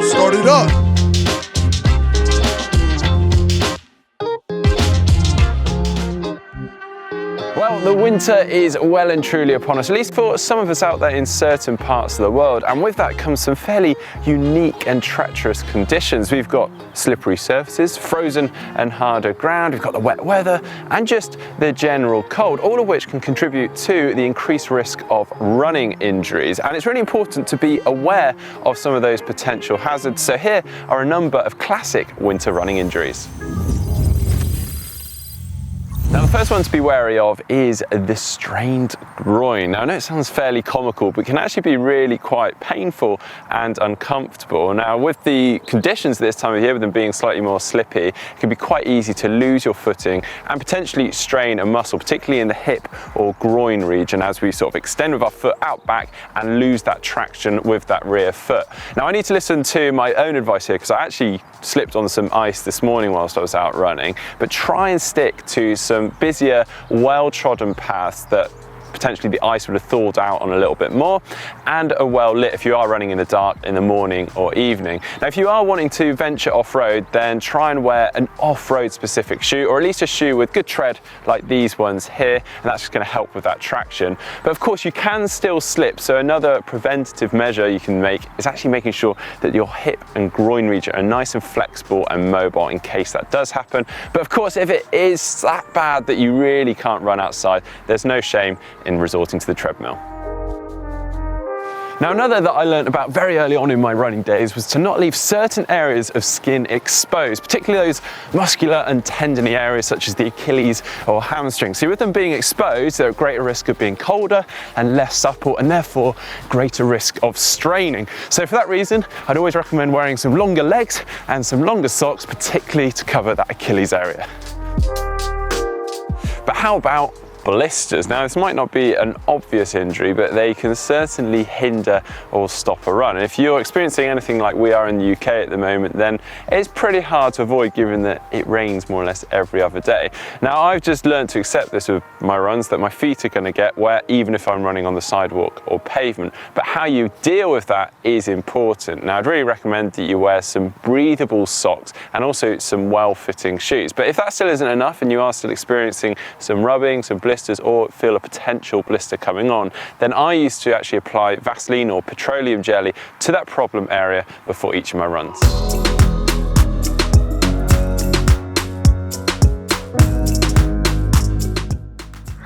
Start it up. Well, the winter is well and truly upon us, at least for some of us out there in certain parts of the world. And with that comes some fairly unique and treacherous conditions. We've got slippery surfaces, frozen and harder ground, we've got the wet weather, and just the general cold, all of which can contribute to the increased risk of running injuries. And it's really important to be aware of some of those potential hazards. So here are a number of classic winter running injuries. Now, the first one to be wary of is the strained groin. Now, I know it sounds fairly comical, but it can actually be really quite painful and uncomfortable. Now, with the conditions this time of year, with them being slightly more slippy, it can be quite easy to lose your footing and potentially strain a muscle, particularly in the hip or groin region, as we sort of extend with our foot out back and lose that traction with that rear foot. Now, I need to listen to my own advice here because I actually slipped on some ice this morning whilst I was out running, but try and stick to some busier, well-trodden paths that potentially the ice would have thawed out on a little bit more, and are well lit if you are running in the dark in the morning or evening. Now, if you are wanting to venture off-road, then try and wear an off-road specific shoe, or at least a shoe with good tread like these ones here, and that's just going to help with that traction. But of course, you can still slip, so another preventative measure you can make is actually making sure that your hip and groin region are nice and flexible and mobile in case that does happen. But of course, if it is that bad that you really can't run outside, there's no shame in resorting to the treadmill. Now, another that I learned about very early on in my running days was to not leave certain areas of skin exposed, particularly those muscular and tendony areas such as the Achilles or hamstring. So with them being exposed, they're at greater risk of being colder and less supple, and therefore greater risk of straining. So for that reason, I'd always recommend wearing some longer legs and some longer socks, particularly to cover that Achilles area. But how about blisters? Now, this might not be an obvious injury, but they can certainly hinder or stop a run. And if you're experiencing anything like we are in the UK at the moment, then it's pretty hard to avoid, given that it rains more or less every other day. Now, I've just learned to accept this with my runs, that my feet are going to get wet even if I'm running on the sidewalk or pavement. But how you deal with that is important. Now, I'd really recommend that you wear some breathable socks and also some well-fitting shoes. But if that still isn't enough and you are still experiencing some rubbing, some blisters, or feel a potential blister coming on, then I used to actually apply Vaseline or petroleum jelly to that problem area before each of my runs.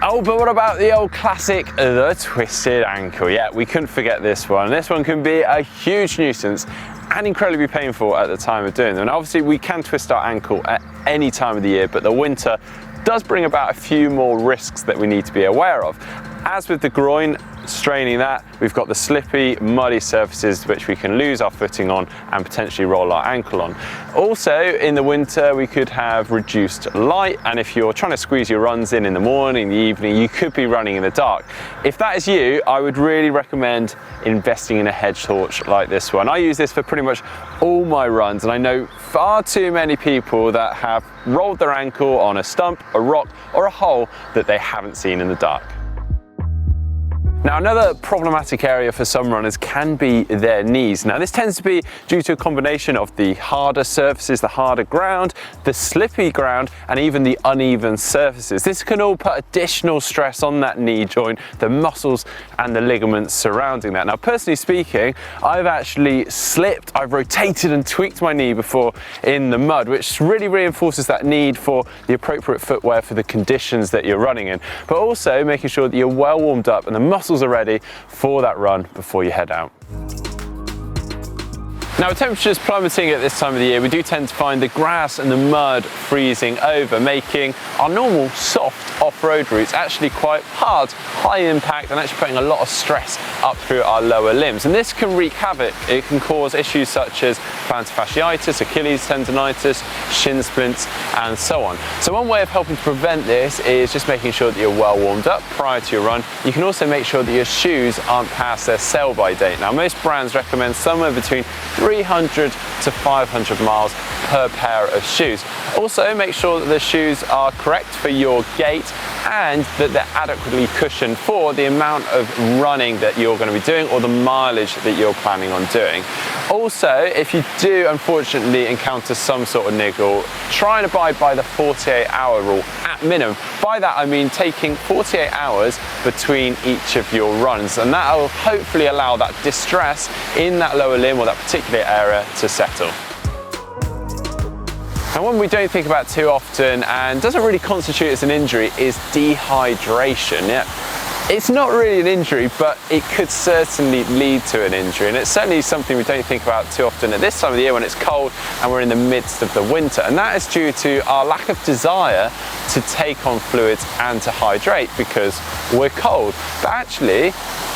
Oh, but what about the old classic, the twisted ankle? Yeah, we couldn't forget this one. This one can be a huge nuisance and incredibly painful at the time of doing them. And obviously we can twist our ankle at any time of the year, but the winter does bring about a few more risks that we need to be aware of. As with the groin, straining that, we've got the slippy, muddy surfaces which we can lose our footing on and potentially roll our ankle on. Also, in the winter, we could have reduced light, and if you're trying to squeeze your runs in the morning, the evening, you could be running in the dark. If that is you, I would really recommend investing in a hedge torch like this one. I use this for pretty much all my runs, and I know far too many people that have rolled their ankle on a stump, a rock, or a hole that they haven't seen in the dark. Now, another problematic area for some runners can be their knees. Now, this tends to be due to a combination of the harder surfaces, the harder ground, the slippy ground, and even the uneven surfaces. This can all put additional stress on that knee joint, the muscles and the ligaments surrounding that. Now, personally speaking, I've actually slipped, I've rotated and tweaked my knee before in the mud, which really reinforces that need for the appropriate footwear for the conditions that you're running in, but also making sure that you're well warmed up and the muscles are ready for that run before you head out. Now, with temperatures plummeting at this time of the year, we do tend to find the grass and the mud freezing over, making our normal soft off-road routes actually quite hard, high impact, and actually putting a lot of stress up through our lower limbs. And this can wreak havoc. It can cause issues such as plantar fasciitis, Achilles tendonitis, shin splints, and so on. So one way of helping to prevent this is just making sure that you're well warmed up prior to your run. You can also make sure that your shoes aren't past their sell-by date. Now, most brands recommend somewhere between 300 to 500 miles per pair of shoes. Also, make sure that the shoes are correct for your gait and that they're adequately cushioned for the amount of running that you're going to be doing or the mileage that you're planning on doing. Also, if you do unfortunately encounter some sort of niggle, try and abide by the 48-hour rule at minimum. By that I mean taking 48 hours between each of your runs, and that will hopefully allow that distress in that lower limb or that particular area to settle. And one we don't think about too often and doesn't really constitute as an injury is dehydration. Yeah. It's not really an injury, but it could certainly lead to an injury, and it's certainly something we don't think about too often at this time of the year when it's cold and we're in the midst of the winter, and that is due to our lack of desire to take on fluids and to hydrate because we're cold. But actually,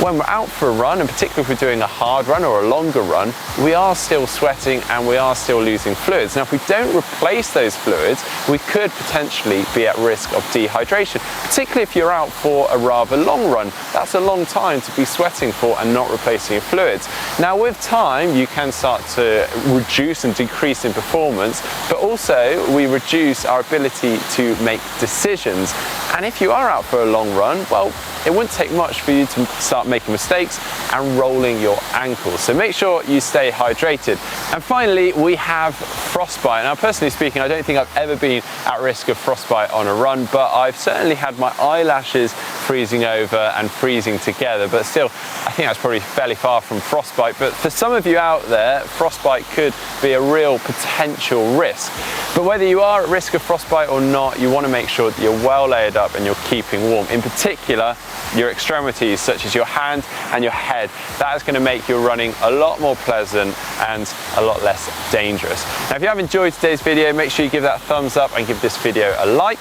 when we're out for a run, and particularly if we're doing a hard run or a longer run, we are still sweating and we are still losing fluids. Now, if we don't replace those fluids, we could potentially be at risk of dehydration, particularly if you're out for a rather long run. That's a long time to be sweating for and not replacing your fluids. Now, with time, you can start to reduce and decrease in performance, but also we reduce our ability to make decisions. And if you are out for a long run, well, it wouldn't take much for you to start making mistakes and rolling your ankles. So make sure you stay hydrated. And finally, we have frostbite. Now, personally speaking, I don't think I've ever been at risk of frostbite on a run, but I've certainly had my eyelashes freezing over and freezing together, but still, I think that's probably fairly far from frostbite. But for some of you out there, frostbite could be a real potential risk. But whether you are at risk of frostbite or not, you want to make sure that you're well layered up and you're keeping warm. In particular, your extremities, such as your hand and your head. That is going to make your running a lot more pleasant and a lot less dangerous. Now, if you have enjoyed today's video, make sure you give that a thumbs up and give this video a like.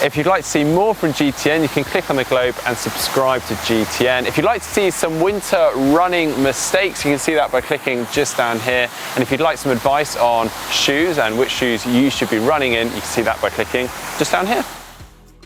If you'd like to see more from GTN, you can click on the globe and subscribe to GTN. If you'd like to see some winter running mistakes, you can see that by clicking just down here. And if you'd like some advice on shoes and which shoes you should be running in, you can see that by clicking just down here.